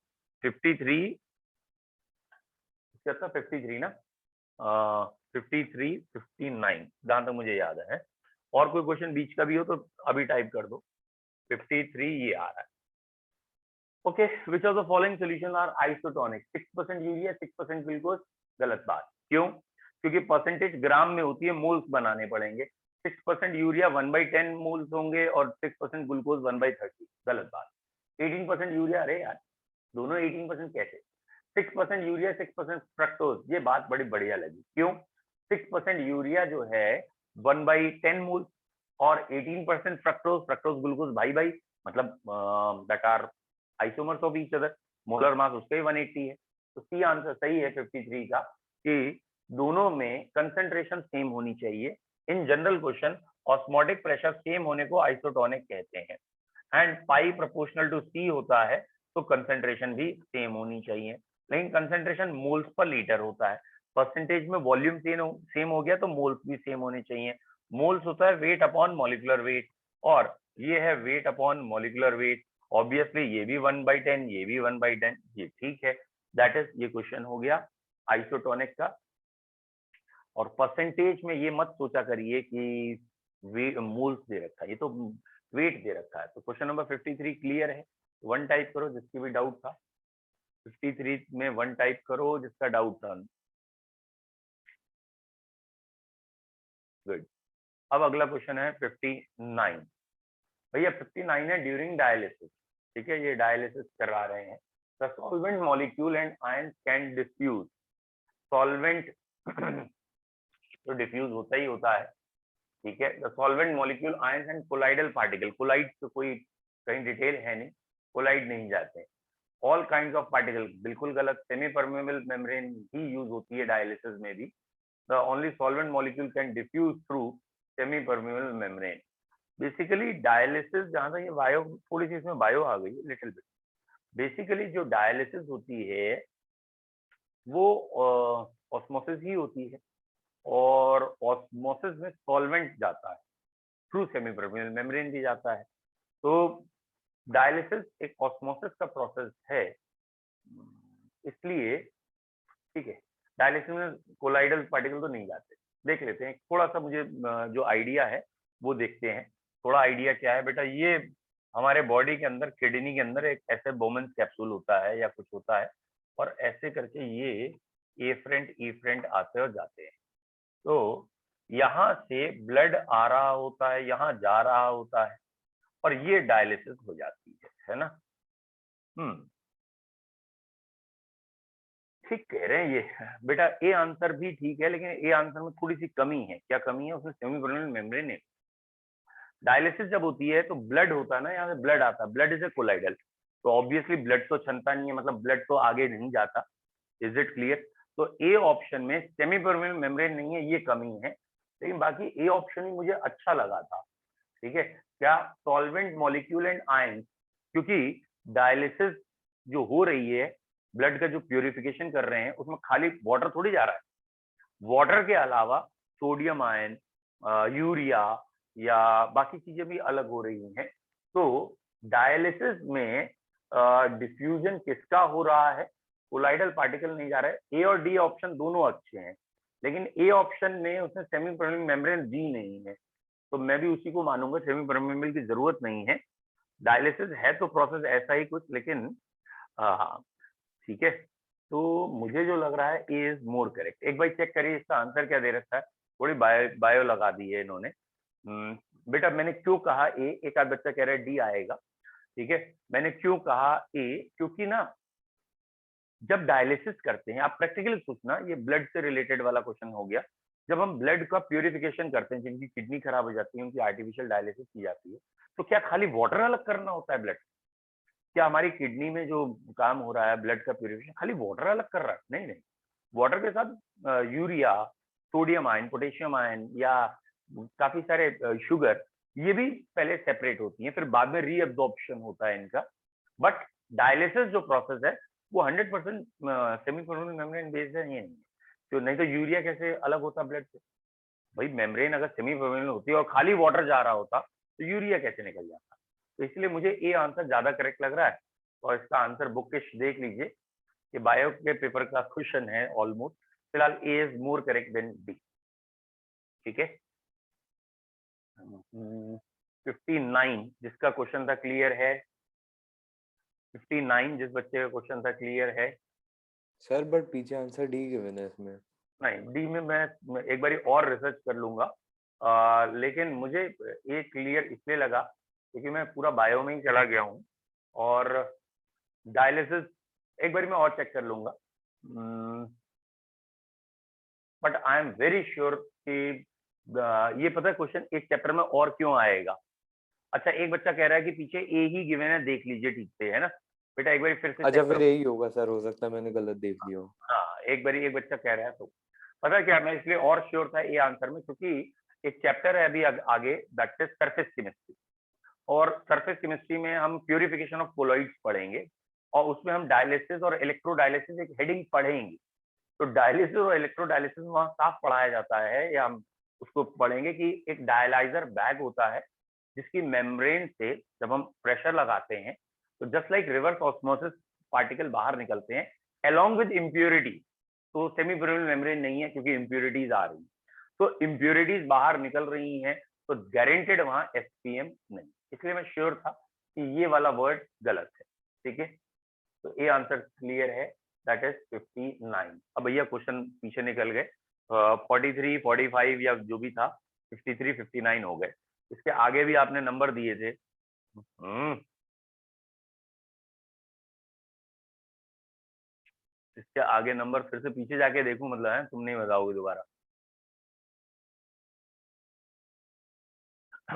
53, क्या था 53 ना, 53, 59 जहां तक मुझे याद है। और कोई क्वेश्चन बीच का भी हो तो अभी टाइप कर दो। 53 ये आ रहा है। Okay, which of the following solution are isotonic? 6% urea, 6% glucose. गलत बात। क्यों? क्योंकि परसेंटेज ग्राम में होती है, मोल्स बनाने पड़ेंगे। 6% यूरिया 1/10 मोल्स होंगे और 6% ग्लूकोज 1/30। गलत बात। 18% यूरिया, अरे यार दोनों 18% कैसे? 6% यूरिया, 6% फ्रक्टोज, ये बात बड़ी बढ़िया लगी। क्यों? 6% यूरिया जो है 1/10 मोल और 18% फ्रक्टोज, फ्रक्टोज ग्लूकोज भाई भाई, मतलब that are isomers of each other, molar mass उसका ही 180 है। तो सी आंसर सही है 53 का, कि दोनों में कंसंट्रेशन सेम होनी चाहिए। In general question osmotic pressure same होने को आइसोटोनिक कहते हैं। एंड पाई प्रोपोर्शनल टू सी होता है, तो कंसंट्रेशन भी सेम होनी चाहिए। लेकिन कंसंट्रेशन मोल्स पर लीटर होता है, परसेंटेज में वॉल्यूम सेम हो गया तो मोल्स भी सेम होने चाहिए। मोल्स होता है वेट अपॉन मॉलिक्यूलर वेट, और ये है weight upon molecular weight. Obviously ये भी 1/10, ये भी 1/10, ये ठीक है। दैट इज, ये क्वेश्चन हो गया आइसोटोनिक का। और परसेंटेज में ये मत सोचा करिए कि मोल्स दे रखा है, ये तो वेट दे रखा है। तो क्वेश्चन नंबर 53 क्लियर है। 1 टाइप करो जिसकी भी डाउट था, 53 में 1 टाइप करो जिसका डाउट था। गुड। अब अगला क्वेश्चन है 59। भैया 59 है ड्यूरिंग डायलिसिस, ठीक है, ये डायलिसिस करा रहे हैं। The solvent molecule and ion can diffuse, solvent तो डिफ्यूज होता ही होता है, ठीक है। The solvent molecule ions and colloidal particle, colloid तो कोई कहीं डिटेल है नहीं, कोलाइड नहीं जाते। ऑल काइंड्स ऑफ पार्टिकल, बिल्कुल गलत। सेमी परमेबल मेम्ब्रेन ही यूज होती है डायलिसिस में भी। The only solvent molecule can diffuse through semi permeable membrane. Basically dialysis, जहां तक ये बायो, थोड़ी सी इसमें बायो आ गई लिटिल बिट। बेसिकली जो डायलिसिस होती है वो ऑस्मोसिस ही होती है, और ऑस्मोसिस में सॉल्वेंट जाता है, थ्रू सेमी परमेबल मेम्ब्रेन भी जाता है। तो डायलिसिस एक ऑस्मोसिस का प्रोसेस है, इसलिए ठीक है। डायलिसिस में कोलाइडल पार्टिकल तो नहीं जाते। देख लेते हैं थोड़ा सा, मुझे जो आइडिया है वो देखते हैं। थोड़ा आइडिया क्या है बेटा, ये हमारे बॉडी के अंदर, किडनी के अंदर एक ऐसे बोमेंस कैप्सूल होता है या कुछ होता है, और ऐसे करके ये एफ्रेंट ईफ्रेंट आते और जाते हैं। तो यहाँ से ब्लड आ रहा होता है, यहाँ जा रहा होता है, और ये डायलिसिस हो जाती है ना। ठीक कह रहे हैं ये बेटा। ए आंसर भी ठीक है, लेकिन ए आंसर में थोड़ी सी कमी है। क्या कमी है? उसमें सेमी परमेबल मेम्ब्रेन है। डायलिसिस जब होती है तो ब्लड होता है ना, यहाँ से ब्लड आता है, ब्लड इज ए कोलाइडल, तो ऑब्वियसली ब्लड तो छनता नहीं है, मतलब ब्लड तो आगे नहीं जाता। Is it clear? तो ए ऑप्शन में सेमी परमेबल मेम्ब्रेन नहीं है, ये कमी है। लेकिन बाकी ए ऑप्शन ही मुझे अच्छा लगा था, ठीक है। क्या सॉल्वेंट मॉलिक्यूल एंड आयन, क्योंकि डायलिसिस जो हो रही है, ब्लड का जो प्यूरिफिकेशन कर रहे हैं, उसमें खाली वाटर थोड़ी जा रहा है, वाटर के अलावा सोडियम आयन, यूरिया या बाकी चीजें भी अलग हो रही हैं। तो डायलिसिस में डिफ्यूजन किसका हो रहा है? कोलाइडल पार्टिकल नहीं जा रहा है। ए और डी ऑप्शन दोनों अच्छे हैं, लेकिन ए ऑप्शन में उसने सेमी परमेबल मेम्ब्रेन दी नहीं है, तो मैं भी उसी को मानूंगा, सेमी परमेबल की जरूरत नहीं है। डायलिसिस है तो प्रोसेस ऐसा ही कुछ, लेकिन हाँ ठीक है। तो मुझे जो लग रहा है ए इज मोर करेक्ट। एक बार चेक करिए इसका आंसर क्या दे रखा है। थोड़ी बायो लगा दी है इन्होंने। बेटा मैंने क्यों कहा ए, एक आध बच्चा कह रहा है डी आएगा, ठीक है। मैंने क्यों कहा ए, क्योंकि ना जब डायलिसिस करते हैं, आप प्रैक्टिकली सोचना, ये ब्लड से रिलेटेड वाला क्वेश्चन हो गया। जब हम ब्लड का प्यूरिफिकेशन करते हैं, जिनकी किडनी खराब हो जाती है, उनकी आर्टिफिशियल डायलिसिस की जाती है, तो क्या खाली वाटर अलग करना होता है ब्लड? क्या हमारी किडनी में जो काम हो रहा है ब्लड का प्यूरिफिकेशन, खाली वाटर अलग कर रहा है? नहीं नहीं, वाटर के साथ urea, sodium ion, potassium ion, या काफी सारे शुगर, ये भी पहले सेपरेट होती हैं, फिर बाद में रीअब्जॉर्प्शन होता है इनका। बट डायलिसिस जो प्रोसेस है वो 100% सेमी परमेबल मेम्ब्रेन बेस्ड है, ये नहीं। तो नहीं तो यूरिया कैसे अलग होता ब्लड से? भाई मेम्ब्रेन अगर सेमी परमेबल होती है और खाली वाटर जा रहा होता तो यूरिया कैसे निकल जाता? तो इसलिए मुझे ए आंसर ज्यादा करेक्ट लग रहा है। और इसका आंसर बुकिश देख लीजिए, कि बायो के पेपर का क्वेश्चन है ऑलमोस्ट। फिलहाल A is more correct than B, ठीक है। 59 जिसका क्वेश्चन था क्लियर है? 59 जिस बच्चे का क्वेश्चन था क्लियर है? सर बट पीछे आंसर डी गिवन है इसमें। नहीं, डी में मैं एक बारी और रिसर्च कर लूंगा, लेकिन मुझे ये क्लियर इसलिए लगा क्योंकि मैं पूरा बायो में ही चला गया हूँ, और डायलिसिस एक बारी मैं और चेक कर लूंगा। But I am very sure कि ये पता है क्वेश्चन एक चैप्टर में और क्यों आएगा। अच्छा, एक बच्चा कह रहा है कि पीछे ए ही गिवन है, देख लीजिए ठीक से, है ना बेटा? एक बार फिर से अच्छा चेक फिर करो। यही होगा सर, हो सकता है मैंने गलत देख लिया हो। हाँ, एक बारी एक बच्चा कह रहा है, तो पता है क्या, मैं इसलिए और श्योर था ये आंसर में, क्योंकि एक चैप्टर है अभी आगे, दैट इज सरफेस केमिस्ट्री। और सरफेस केमिस्ट्री में हम प्यूरिफिकेशन ऑफ कोलॉइड्स पढ़ेंगे, और उसमें हम डायलिसिस और इलेक्ट्रोडायलिसिस एक हेडिंग पढ़ेंगे। तो डायलिसिस और इलेक्ट्रोडायलिसिस वहां साफ पढ़ाया जाता है, या हम उसको पढ़ेंगे कि एक डायलाइजर बैग होता है जिसकी मेम्ब्रेन से जब हम प्रेशर लगाते हैं तो just like reverse osmosis particle बाहर निकलते हैं अलोंग विद इम्प्योरिटी। तो सेमी परमेबल मेम्ब्रेन नहीं है क्योंकि इम्प्योरिटीज आ रही है, तो इम्प्योरिटीज बाहर निकल रही हैं, तो गारंटेड वहां एसपीएम नहीं। इसलिए मैं श्योर था कि ये वाला वर्ड गलत है, ठीक है। तो ए आंसर क्लियर है, दैट इज 59। अब भैया क्वेश्चन पीछे निकल गए, 43 45 या जो भी था, 53 59 हो गए। इसके आगे भी आपने नंबर दिए थे। क्या आगे नंबर फिर से पीछे जाके देखूं, मतलब है तुम नहीं बताओगे दोबारा?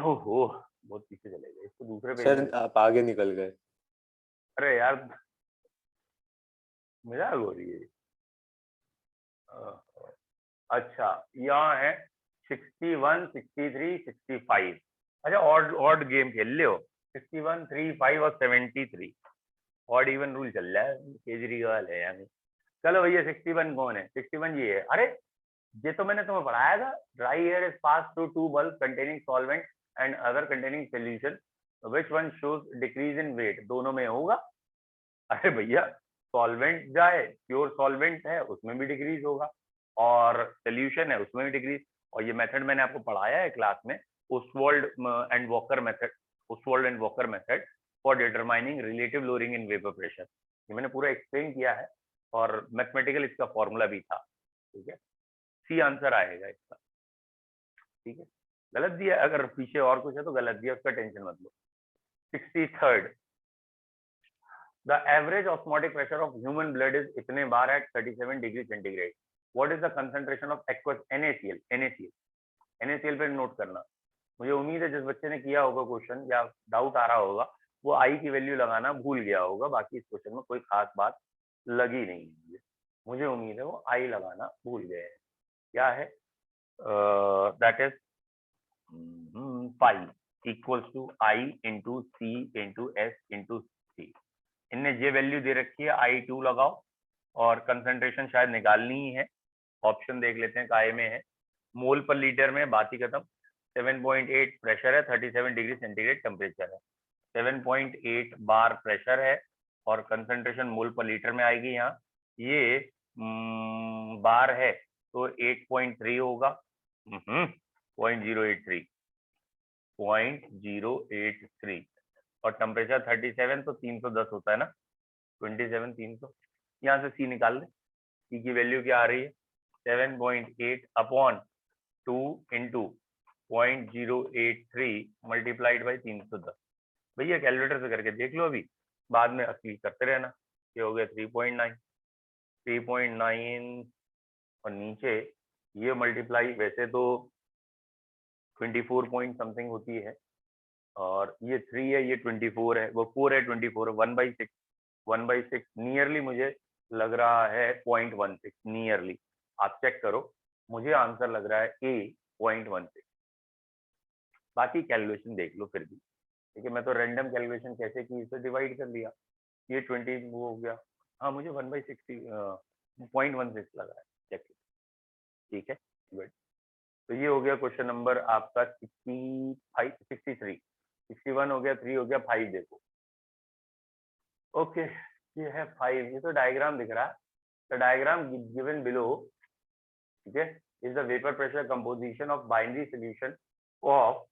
ओहो, बहुत पीछे चले गए, इसको दूसरे पेज सर में। आप आगे निकल गए। अरे यार, मजाक हो रही है। अच्छा, यहाँ है 61, 63, 65। अच्छा, ऑड ऑड गेम खेल ले हो। 61, 3, 5 और 73 ऑड इवन रूल चल रहा है, केजरीवाल है यानी। चलो भैया, 61 कौन है? 61 ये है। अरे, ये तो मैंने तुम्हें पढ़ाया था। Dry air is pass through two bulb containing solvent and other containing solution, which one shows decrease in weight, दोनों में होगा। अरे भैया, सॉल्वेंट जाए, प्योर सॉल्वेंट है उसमें भी डिक्रीज होगा, और सोल्यूशन है उसमें भी डिक्रीज। और ये मेथड मैंने आपको पढ़ाया है क्लास में, Oswald and walker method, Oswald and walker method for determining relative lowering in vapour pressure. ये मैंने पूरा एक्सप्लेन किया है, और मैथमेटिकल इसका फॉर्मूला भी था। ठीक है, सी आंसर आएगा इसका। ठीक है, गलत दिया, अगर पीछे और कुछ है तो गलत दिया, उसका टेंशन मत लो। 63rd, the average osmotic pressure of human blood is इतने बार at 37 degree centigrade. what is the concentration of aqueous NaCl? NaCl पे नोट करना। मुझे उम्मीद है जिस बच्चे ने किया होगा क्वेश्चन या डाउट आ रहा होगा, वो आई की वैल्यू लगाना भूल गया होगा। बाकी इस क्वेश्चन में कोई खास बात लगी नहीं है, मुझे उम्मीद है वो आई लगाना भूल गए हैं। क्या है? That is pi equals to i into C into S into C. इनने ये वैल्यू दे रखी है, I2 लगाओ, और कंसंट्रेशन शायद निकालनी ही है। ऑप्शन देख लेते हैं काय में है। मोल पर लीटर में, बात ही खत्म। 7.8 प्रेशर है, 37 डिग्री सेंटीग्रेड टेम्परेचर है। 7.8 बार प्रेशर है, और कंसंट्रेशन मोल पर लीटर में आएगी यहाँ। ये बार है तो 8.3 होगा। 0.083, 0.083। और टेम्परेचर 37 तो 310 होता है ना, 27 300। यहाँ से सी निकाल ले, सी की वैल्यू क्या आ रही है? 7.8 अपॉन 2 इंटू 0.083 मल्टीप्लाइड बाई 310। भैया कैलकुलेटर से करके देख लो, अभी बाद में असली करते रहना। ये हो गया 3.9, 3.9 और नीचे ये मल्टीप्लाई, वैसे तो 24 पॉइंट समथिंग होती है, और ये 3 है, ये 24 है, वो 4 है, 24 1/6, 1/6 नियरली मुझे लग रहा है 0.16 नियरली। आप चेक करो, मुझे आंसर लग रहा है ए 0.16। बाकी कैलकुलेशन देख लो फिर भी। ठीक है, मैं तो रैंडम कैलकुलेशन कैसे की, इसे डिवाइड कर दिया, ये 20 वो हो गया। हाँ, मुझे 1/60 0.16 लग रहा है, चेक। ठीक है, गुड। तो ये हो गया क्वेश्चन नंबर आपका 65, 63, 61 हो गया, 3 हो गया, 5 देखो। ओके, ये है 5। ये तो डायग्राम दिख रहा है, द डायग्राम गिवन बिलो, ठीक है, is the vapour pressure composition of binary solution of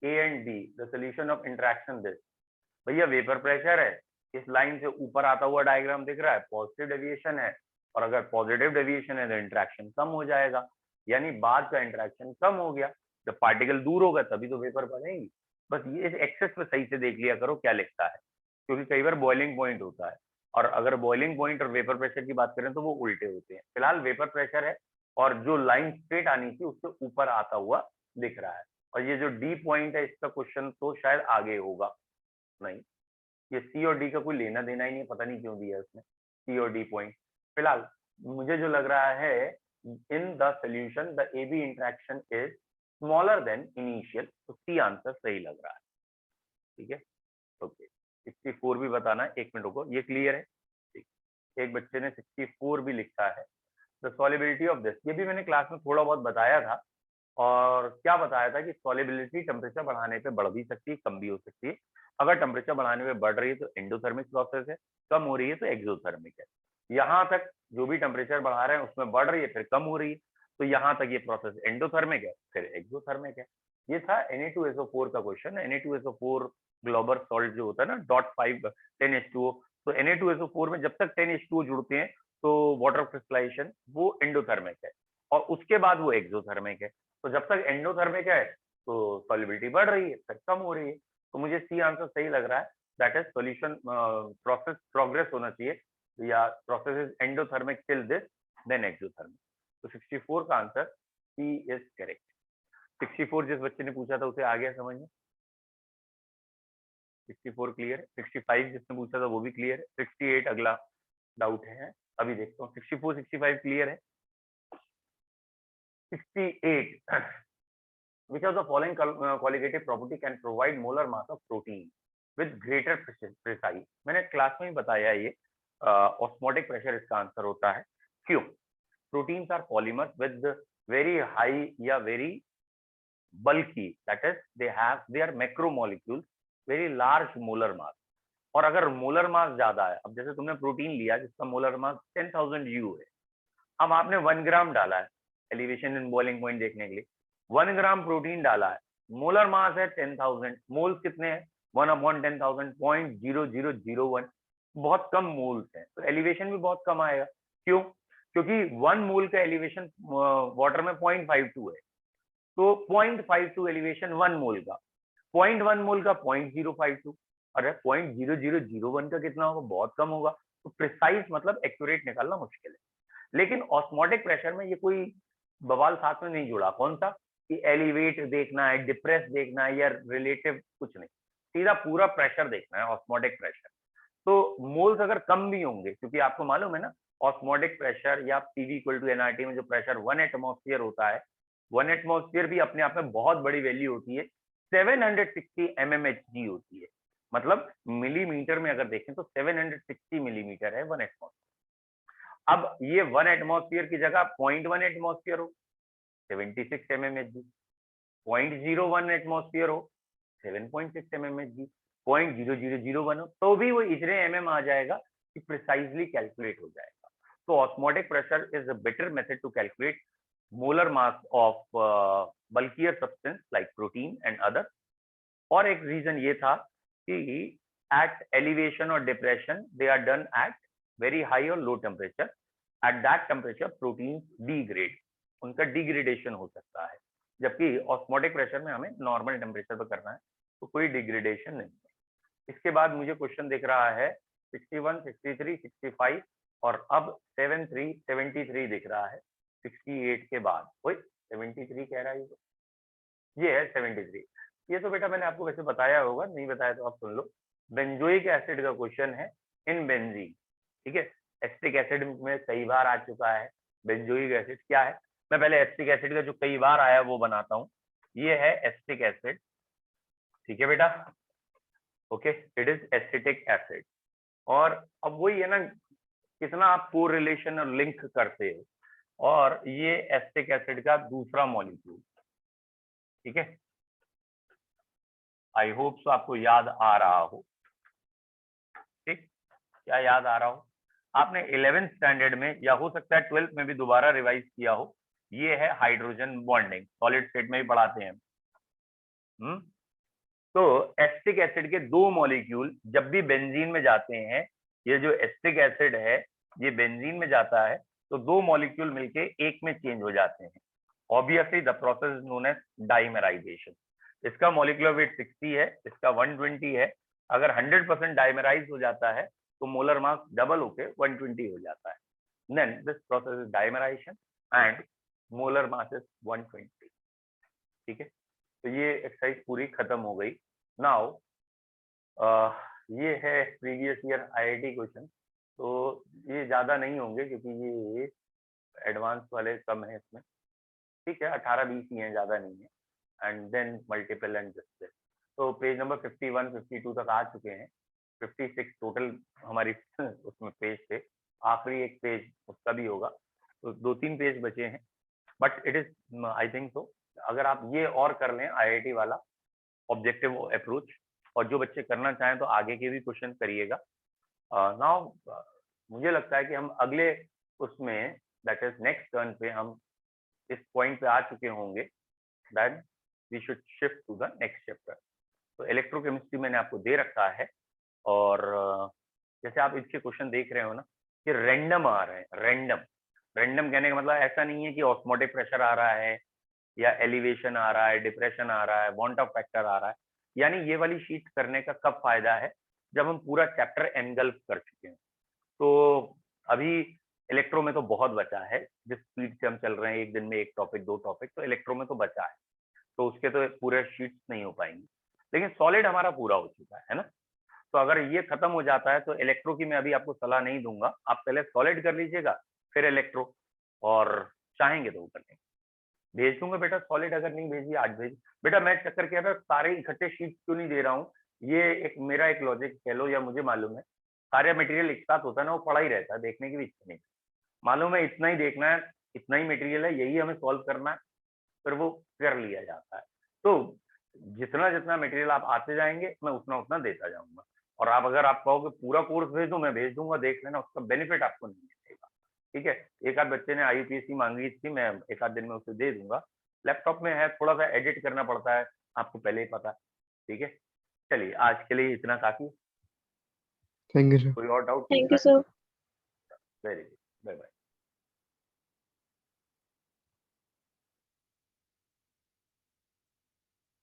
A and B, the solution of interaction this. भैया वेपर प्रेशर है, इस लाइन से ऊपर आता हुआ डायग्राम दिख रहा है, पॉजिटिव डेविएशन है, और अगर पॉजिटिव डेविएशन है तो इंटरेक्शन कम हो जाएगा, यानी बाद का इंटरेक्शन कम हो गया। जब पार्टिकल दूर होगा तभी तो वेपर बनेगी। बस ये इस एक्सेस पे सही से देख लिया करो क्या लिखता है, क्योंकि कई बार बॉइलिंग पॉइंट होता है, और अगर बॉइलिंग पॉइंट और वेपर प्रेशर की बात करें तो वो उल्टे होते हैं। फिलहाल वेपर प्रेशर है, और जो लाइन स्ट्रेट आनी थी उससे ऊपर आता हुआ दिख रहा है। और ये जो डी पॉइंट है, इसका क्वेश्चन तो शायद आगे होगा। नहीं, ये सी और डी का कोई लेना देना ही नहीं, पता नहीं क्यों दिया उसने सी और डी पॉइंट। फिलहाल मुझे जो लग रहा है, in the solution the A B interaction is smaller than initial, तो सी आंसर सही लग रहा है। ठीक है, ओके। 64 भी बताना है, 1 मिनट रुको, ये क्लियर है? ठीक, एक बच्चे ने 64 भी लिखा है। द सॉलिबिलिटी ऑफ दिस, ये भी मैंने क्लास में थोड़ा बहुत बताया था, और क्या बताया था कि सॉलिबिलिटी टेम्परेचर बढ़ाने पे बढ़ भी सकती है, कम भी हो सकती है। अगर टेम्परेचर बढ़ाने पे बढ़ रही है तो एंडोथर्मिक प्रोसेस है, कम हो रही है तो एक्सोथर्मिक है। यहाँ तक जो भी टेम्परेचर बढ़ा रहे हैं उसमें बढ़ रही है, फिर कम हो रही है, तो यहाँ तक ये प्रोसेस एंडोथर्मिक है, फिर एक्सोथर्मिक है। ये था Na2SO4 का क्वेश्चन। Na2SO4 ग्लोबल सॉल्ट जो होता है ना, .5 10H2O, तो Na2SO4 में जब तक 10H2O जुड़ते हैं तो वाटर क्रिस्टलाइजेशन वो एंडोथर्मिक है, और उसके बाद वो एक्सोथर्मिक है। तो जब तक एंडोथर्मिक है तो सॉलिबिलिटी बढ़ रही है, फिर कम हो रही है। तो मुझे सी आंसर सही लग रहा है, that is solution process progress होना चाहिए या process is endothermic till this then exothermic. तो 64 का आंसर सी इज करेक्ट। 64 जिस बच्चे ने पूछा था उसे आ गया समझ में? 64 क्लियर है। 65 जिसने पूछा था वो भी क्लियर है। 68 अगला डाउट है, अभी देखता हूँ। 64 65 क्लियर है। 68 which of the following qualitative property can provide molar mass of protein with greater precise? मैंने क्लास में ही बताया ये ऑस्मोटिक प्रेशर इसका आंसर होता है। क्यों? Proteins are polymer with very high या very bulky, that is they are macromolecules, very large molar mass। और अगर मोलर मास ज्यादा है, अब जैसे तुमने प्रोटीन लिया जिसका मोलर मास 10,000 यू है, अब आपने 1 ग्राम डाला है एलिवेशन इन बॉइलिंग पॉइंट देखने के लिए, 1 ग्राम प्रोटीन डाला है, मोलर मास है 10,000, मोल्स कितने हैं 1/10,000 0.0001, बहुत कम मोल्स हैं, तो एलिवेशन भी बहुत कम आएगा। क्यों? क्योंकि 1 मोल का एलिवेशन वाटर में 0.52 है, तो 0.52 एलिवेशन 1 मोल का, 0.1 मोल का 0.052, अरे 0.0001 का कितना होगा? बहुत कम होगा। तो प्रिसाइज मतलब एक्यूरेट निकालना मुश्किल है। लेकिन ऑस्मोटिक प्रेशर में ये कोई बवाल साथ में नहीं जुड़ा। कौन सा? कि एलिवेट देखना है, डिप्रेस देखना है या रिलेटिव, कुछ नहीं, सीधा पूरा प्रेशर देखना है, ऑस्मोटिक प्रेशर। तो मोल्स अगर कम भी होंगे, क्योंकि आपको मालूम है ना ऑस्मोटिक प्रेशर या पीवी इक्वल टू एनआरटी में जो प्रेशर 1 एटमॉस्फेयर होता है, 1 एटमॉस्फेयर भी अपने आप में बहुत बड़ी वैल्यू होती है, 760 mmHg होती है। मतलब मिलीमीटर में अगर देखें तो 760 मिलीमीटर है 1 एटमॉस्फेयर। अब ये 1 एटमॉस्फेयर की जगह 0.1 एटमॉस्फेयर हो 76 mmHg, 0.01 एटमॉस्फेयर हो 7.6 mmHg, 0.0001 हो तो भी वो इतने mm आ जाएगा कि प्रिसाइजली कैलकुलेट हो जाएगा। तो osmotic pressure is a better method to calculate molar mass of bulkier substance like protein and other। और एक रीजन ये था कि at elevation or depression they are done at very high or low temperature, at that temperature proteins degrade, उनका degradation हो सकता है, जबकि ऑस्मोटिक प्रेशर में हमें नॉर्मल टेम्परेचर पर करना है तो कोई डिग्रेडेशन नहीं है। इसके बाद मुझे क्वेश्चन दिख रहा है 61 63 65 और अब 73 दिख रहा है 68 के बाद। वही 73 कह रहा है ये है 73। ये तो बेटा मैंने आपको वैसे बताया होगा, नहीं बताया तो आप सुन लो। बेंजोइक एसिड का क्वेश्चन है इन बेंजीन, ठीक है। एसिटिक एसिड में कई बार आ चुका है, बेंजोइक एसिड क्या है? मैं पहले एसिटिक एसिड का जो कई बार आया वो बनाता हूँ। ये है एसिटिक एसिड, ठीक है बेटा, okay, it is acetic acid. और अब वही है ना, कितना आप कोरिलेशन और लिंक करते हो। और ये एसिटिक एसिड का दूसरा मॉलिक्यूल, ठीक है। आई होप सो आपको याद आ रहा हो, ठीक, क्या याद आ रहा हो? आपने 11th स्टैंडर्ड में या हो सकता है 12th में भी दोबारा रिवाइज किया हो। ये है हाइड्रोजन बॉन्डिंग, सॉलिड स्टेट में ही पढ़ाते हैं हम। तो एसिटिक एसिड के 2 मॉलिक्यूल जब भी बेंजीन में जाते हैं, ये जो एसिटिक एसिड है ये बेंजीन में जाता है तो 2 मॉलिक्यूल मिलके एक में चेंज हो जाते हैं। Obviously the process is known as dimerization. इसका मॉलिक्यूलर वेट 60 है, इसका 120 है। अगर 100% डाइमेराइज हो जाता है तो मोलर मास डबल होके 120 हो जाता है। Then this process is dimerization and molar mass is 120, ठीक है। तो ये एक्सरसाइज पूरी खत्म हो गई। नाउ ये है प्रीवियस ईयर आईआईटी क्वेश्चन, तो ये ज्यादा नहीं होंगे क्योंकि ये एडवांस वाले कम है इसमें, ठीक है, 18-20 ही हैं, ज्यादा नहीं है। And then multiple and display. तो पेज नंबर 51 52 तक आ चुके हैं, 56 टोटल हमारी उसमें पेज थे, आखिरी एक पेज उसका भी होगा, तो 2-3 पेज बचे हैं। But it is I think so अगर आप ये और कर लें आईआईटी वाला ऑब्जेक्टिव अप्रोच, और जो बच्चे करना चाहें तो आगे के भी क्वेश्चन करिएगा। नाउ मुझे लगता है कि हम अगले उसमें दैट इज नेक्स्ट टर्न पे हम इस पॉइंट पे आ चुके होंगे, that we should shift to the next chapter. तो इलेक्ट्रोकेमिस्ट्री मैंने आपको दे रखा है, और जैसे आप इसके क्वेश्चन देख रहे हो ना कि रैंडम आ रहे हैं, रैंडम। रैंडम कहने का मतलब ऐसा नहीं है कि ऑस्मोटिक प्रेशर आ रहा है या एलिवेशन आ रहा है, डिप्रेशन आ रहा है, वांट ऑफ फैक्टर आ रहा है। यानी ये वाली शीट करने का कब फायदा है? जब हम पूरा चैप्टर एनगल्फ कर चुके हैं। तो अभी इलेक्ट्रो में तो बहुत बचा है, जिस स्पीड से हम चल रहे हैं, एक दिन में एक टॉपिक 2 टॉपिक, तो इलेक्ट्रो में तो बचा है, तो उसके तो पूरे शीट्स नहीं हो पाएंगी, लेकिन सॉलिड हमारा पूरा हो चुका है ना। तो अगर ये खत्म हो जाता है तो इलेक्ट्रो की मैं अभी आपको सलाह नहीं दूंगा, आप पहले सॉलिड कर लीजिएगा फिर इलेक्ट्रो, और चाहेंगे तो वो कर लेंगे। भेज दूंगा बेटा सॉलिड, अगर नहीं भेजिए आज भेज बेटा। मैं चक्कर क्या है, सारे इकट्ठे शीट क्यों नहीं दे रहा हूँ, ये एक मेरा एक लॉजिक कह लो, या मुझे मालूम है सारे मटेरियल एक साथ होता है ना, वो पड़ा ही रहता है, देखने की भी इच्छा नहीं, मालूम है इतना ही देखना है, इतना ही मटेरियल है, यही हमें सॉल्व करना है, फिर वो कर लिया जाता है। तो जितना जितना मटेरियल आप आते जाएंगे मैं उतना उतना देता जाऊंगा, और आप अगर आप कहोगे पूरा कोर्स भेज दूं, मैं भेज दूंगा, देख लेना, उसका बेनिफिट आपको नहीं मिलेगा, ठीक है। एक आध बच्चे ने IUPAC मांगी थी, मैं एक आध दिन में उसे दे दूंगा, लैपटॉप में है, थोड़ा सा एडिट करना पड़ता है, आपको पहले ही पता है, ठीक है। चलिए आज के लिए इतना काफी, थैंक यू सर। कोई और doubt? Thank you, sir. Very good, bye bye.